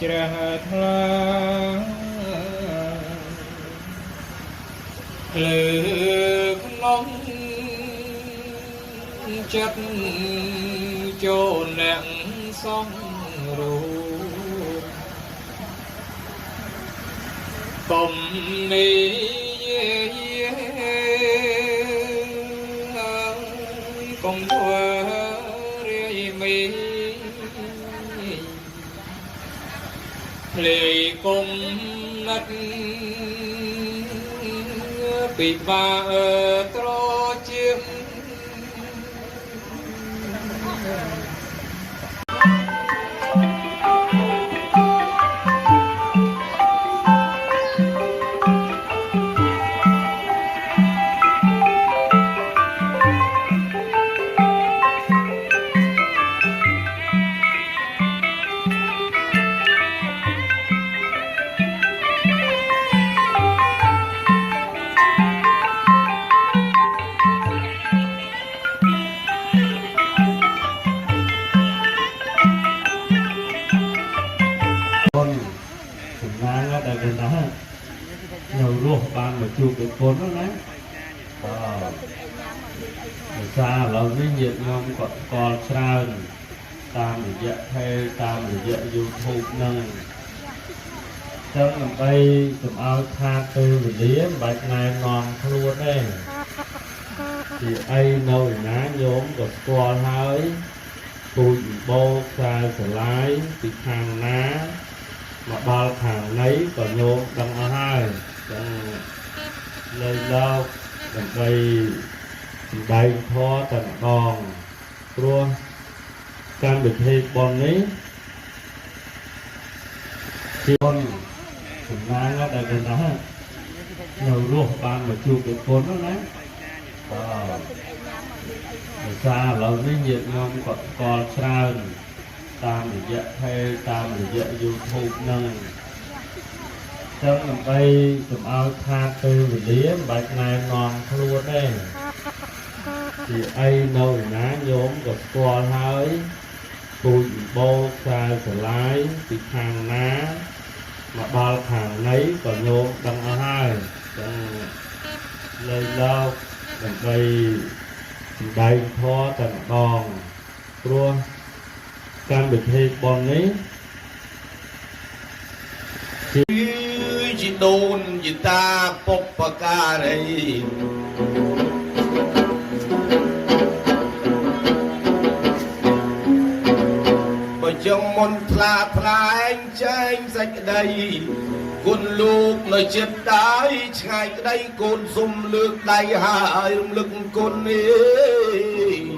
ជ្រះថ្លាលើក្នុងចិត្តចូលអ្នកសង្រូបកុំនេះកុំធ្វើរាយមីលេគុំណាត់ពិបាកត្រជាងដែលគេថានៅរស់បានមកជួបប្រពន្ធណាភាសាឥឡូវនេះញាតិញោមគាត់ស្គាល់ច្រើនតាមរយៈថេរតាមរយៈ YouTube ហ្នឹងចឹងដើម្បីកុំឲ្យខាតពេលវេលាមិនបាច់ណែនាំខ្លួនទេពីអីនៅឯណាញោមក៏ស្គាល់ហើយពូជបោខ្សែស្រឡាយពីខាងណាមកដល់ខាងណីក៏ញោមដឹងអស់ហើយចឹងលើលោកដើម្បីសម្ដែងធម៌តែម្ដងព្រោះកម្មវិធីបុណ្យនេះជាបុណ្យសំណាងដែលគេថានៅរស់បានមកជួបប្រពន្ធណាភាសាឥឡូវនេះញាតិញោមគាត់ស្គាល់ច្រើនតាមរយៈថេរតាមរយៈ YouTube ហ្នឹងចឹងដើម្បីកុំឲ្យខាតពេលវេលាមិនបាច់ណែនាំខ្លួនទេពីអីនៅឯណាញោមក៏ស្គាល់ហើយពូជបោខ្សែស្រឡាយពីខាងណាមកដល់ខាងណីក៏ញោមដឹងអស់ហើយចឹងលើលោកដើម្បីសម្ដែងធម៌តែម្ដងព្រោះកម្មវិធីបុណ្យនេះជាដូនជាតាពុបការីបើចង់មុនផ្លាផ្លែងចែងសេចក្តីគុណលោកនៅចិត្តដៃឆ្ងាយក្តីកូនសុំលើកដៃហើយរំលឹកគុណនេះ